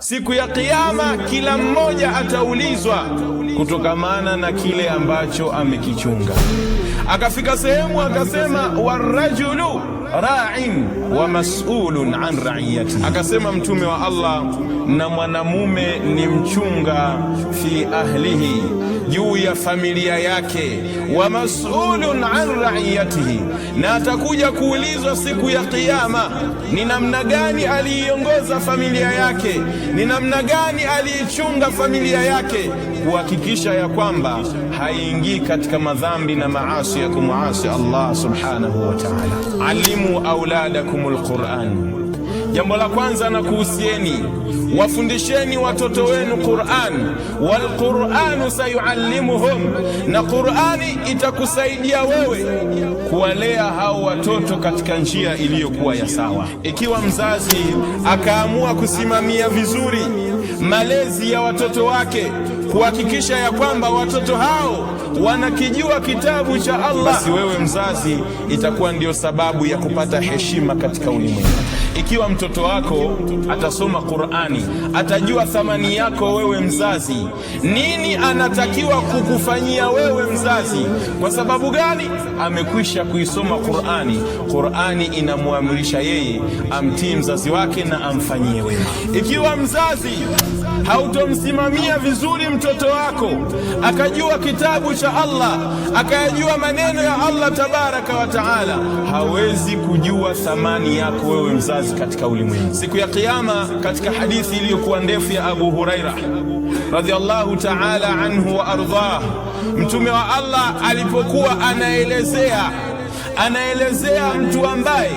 siku ya Kiyama kila mmoja ataulizwa kutokamana na kile ambacho amekichunga. Akafika sehemu akasema, warajulu ra'in wa mas'ulun an ra'iyati, akasema mtume wa Allah, na mwanamume ni mchunga fi ahlihi, juu ya familia yake, wa mas'ulun an ra'iyatihi, na atakuja kuulizwa siku ya Kiyama ni namna gani aliiongoza familia yake, ni namna gani aliichunga familia yake, kuhakikisha ya kwamba haingii katika madhambi na maasi ya kumuasi Allah subhanahu wa ta'ala. Alimu auladakumul Qur'an, jambo la kwanza na kuhusieni, wafundisheni watoto wenu Qur'an. Wal Qur'anu sayuallimuhum, na Qur'ani itakusaidia wewe kuwalea hao watoto katika njia iliyokuwa ya sawa. Ikiwa mzazi akaamua kusimamia vizuri malezi ya watoto wake, kuhakikisha ya kwamba watoto hao wanakijua kitabu cha Allah, basi wewe mzazi itakuwa ndio sababu ya kupata heshima katika ulimwengu. Ikiwa mtoto wako atasoma Qur'ani, atajua thamani yako wewe mzazi, nini anatakiwa kukufanyia wewe mzazi. Kwa sababu gani? Amekwisha kuisoma Qur'ani. Qur'ani inamuamrisha yeye amtii mzazi wake na amfanyie wema. Ikiwa mzazi hautomsimamia vizuri mtoto wako, akajua kitabu cha Allah, akayajua maneno ya Allah tabaraka wa taala, hawezi kujua thamani yako wewe mzazi katika ulimwengu. Siku ya Kiyama, katika hadithi iliyokuwa ndefu ya Abu Huraira radhiallahu taala anhu wa ardhah, mtume wa Allah alipokuwa anaelezea mtu ambaye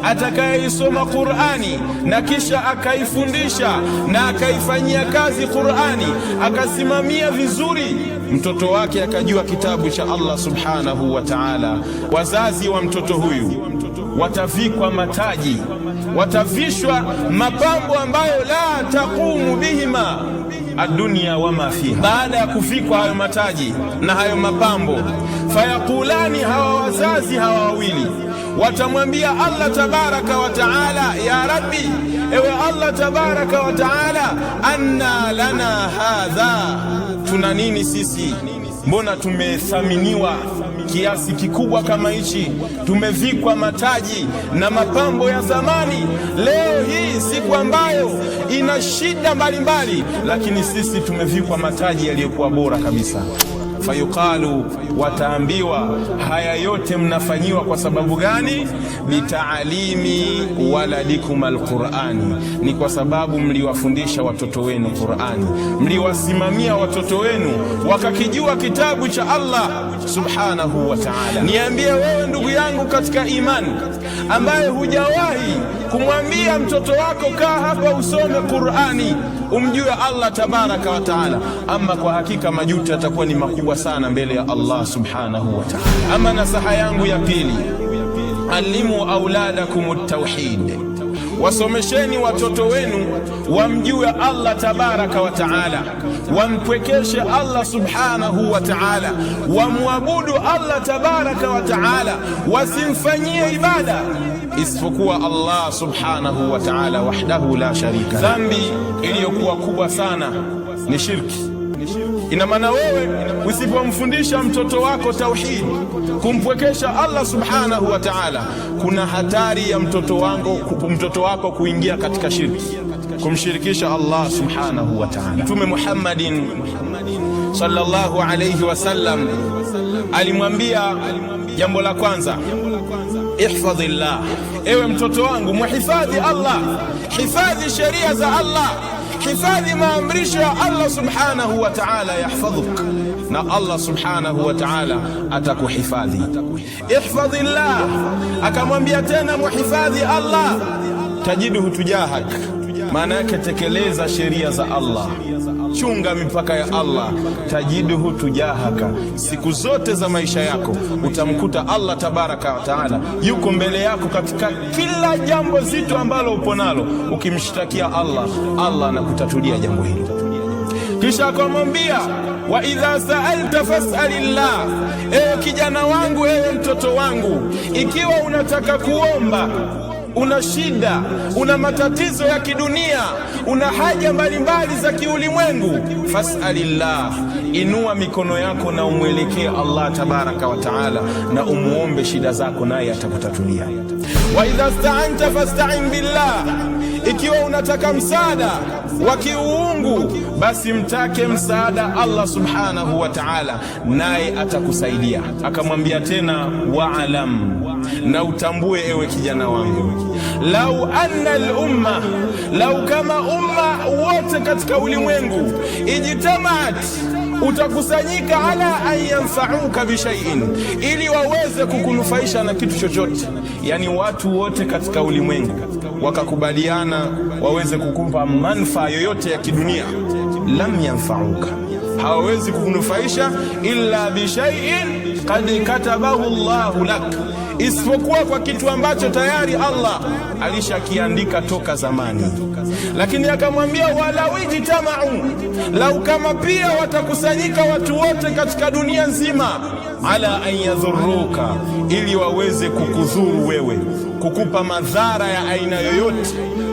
atakayeisoma Qur'ani na kisha akaifundisha na akaifanyia kazi Qur'ani, akasimamia vizuri mtoto wake, akajua kitabu cha Allah subhanahu wa ta'ala, wazazi wa mtoto huyu watavikwa mataji, watavishwa mapambo ambayo la taqumu bihima adunia wama fiha. Baada ya kufikwa hayo mataji na hayo mapambo, fayakulani, hawa wazazi hawa wawili watamwambia Allah tabaraka wa taala, ya Rabbi, ewe Allah tabaraka wa taala, anna lana hadha, tuna nini sisi? Mbona tumethaminiwa kiasi kikubwa kama hichi, tumevikwa mataji na mapambo ya zamani, leo hii siku ambayo ina shida mbalimbali, lakini sisi tumevikwa mataji yaliyokuwa bora kabisa. Fayuqalu, wataambiwa haya yote mnafanyiwa kwa sababu gani? Bitaalimi waladikum alqurani, ni kwa sababu mliwafundisha watoto wenu Qurani, mliwasimamia watoto wenu wakakijua kitabu cha Allah subhanahu wa ta'ala. Niambie wewe ndugu yangu katika imani, ambaye hujawahi kumwambia mtoto wako kaa hapa usome Qurani umjue Allah tabaraka wa taala, ama kwa hakika majuto yatakuwa ni makubwa sana mbele ya Allah subhanahu wa ta'ala. Ama nasaha yangu ya pili, alimu auladakum at-tauhid, wasomesheni watoto wenu wamjue Allah tabaraka wa taala, wampwekeshe Allah subhanahu wa taala, wamwabudu Allah tabaraka wa taala, wasimfanyie ibada isipokuwa Allah subhanahu wa ta'ala wahdahu la sharika. Dhambi iliyokuwa kubwa sana ni shirki. Ina maana wewe usipomfundisha mtoto wako tauhid, kumpwekesha Allah subhanahu wa ta'ala, kuna hatari ya mtoto wako kuingia katika shirki, kumshirikisha Allah subhanahu wa ta'ala. Mtume Muhammadin sallallahu alayhi wasallam alimwambia jambo la kwanza, ihfadhillah, ewe mtoto wangu muhifadhi Allah, hifadhi sheria za Allah, hifadhi maamrisho ya Allah subhanahu wa ta'ala, yahfadhuk, na Allah subhanahu wa ta'ala atakuhifadhi. Ihfadhillah, akamwambia tena muhifadhi Allah, tajiduhu tujahak, maana yake tekeleza sheria za Allah, chunga mipaka ya Allah, tajiduhu tujahaka, siku zote za maisha yako utamkuta Allah tabaraka wa taala yuko mbele yako katika kila jambo zito ambalo upo nalo. Ukimshtakia Allah, Allah anakutatulia jambo hilo. Kisha akamwambia, wa idha sa'alta fas'alillah, ewe kijana wangu, ewe mtoto wangu, ikiwa unataka kuomba una shida, una matatizo ya kidunia, una haja mbalimbali za kiulimwengu, fas'alillah, inua mikono yako na umwelekee Allah tabaraka wa taala na umuombe shida zako, naye atakutatulia. Wa idha sta'anta fasta'in billah, ikiwa unataka msaada wa kiuungu basi mtake msaada Allah subhanahu wa ta'ala, naye atakusaidia. Akamwambia tena, wa'alam, na utambue ewe kijana wangu, lau anna al-umma, lau kama umma wote katika ulimwengu, ijtamaat, utakusanyika ala an yanfa'uka bi shay'in, ili waweze kukunufaisha na kitu chochote, yani watu wote katika ulimwengu wakakubaliana waweze kukupa manufaa yoyote ya kidunia, lam yanfa'uka, hawawezi kukunufaisha illa bi shay'in qad katabahu Allahu lak, isipokuwa kwa kitu ambacho tayari Allah alishakiandika toka zamani. Lakini akamwambia, walau ijtama'u, lau kama pia watakusanyika watu wote katika dunia nzima, ala an yadhurruka, ili waweze kukudhuru wewe, kukupa madhara ya aina yoyote,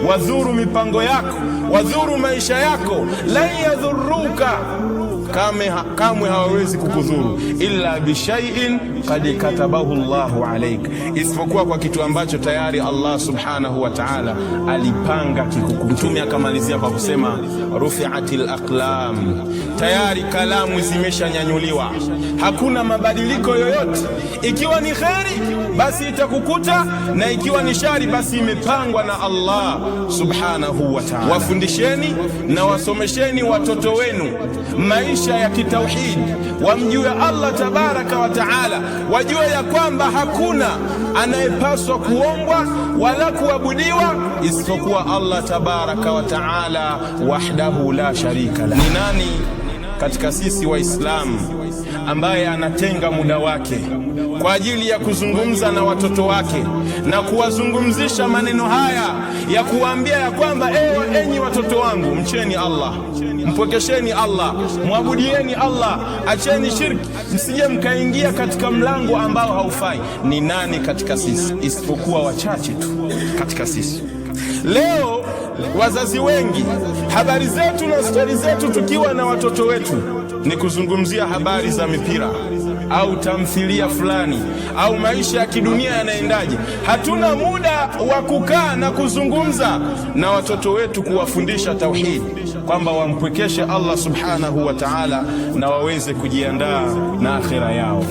wadhuru mipango yako, wadhuru maisha yako, la yadhurruka, kamwe hawawezi kukudhuru, illa bishai'in qad katabahu Allahu alayk, isipokuwa kwa kitu ambacho tayari Allah subhanahu wa ta'ala alipanga kikukuta. Mtume akamalizia kwa kusema, rufi'atil aqlam, tayari kalamu zimeshanyanyuliwa, hakuna mabadiliko yoyote. Ikiwa ni kheri basi itakukuta, na ikiwa ni shari basi imepangwa na Allah subhanahu wa ta'ala. Wafundisheni na wasomesheni watoto wenu maisha ya kitauhid, wamjue Allah tabaraka wa taala, wajue ya kwamba hakuna anayepaswa kuombwa wala kuabudiwa isipokuwa Allah tabaraka wa taala wahdahu la sharika la. Ni nani katika sisi Waislamu ambaye anatenga muda wake kwa ajili ya kuzungumza na watoto wake na kuwazungumzisha maneno haya ya kuwaambia ya kwamba, enyi watoto wangu, mcheni Allah, mpwekesheni Allah, mwabudieni Allah, acheni shirki, msije mkaingia katika mlango ambao haufai? Ni nani katika sisi? Isipokuwa wachache tu katika sisi. Leo wazazi wengi, habari zetu na stori zetu tukiwa na watoto wetu ni kuzungumzia habari za mipira au tamthilia fulani au maisha ya kidunia yanaendaje. Hatuna muda wa kukaa na kuzungumza na watoto wetu, kuwafundisha tauhid, kwamba wampwekeshe Allah subhanahu wa ta'ala na waweze kujiandaa na akhira yao.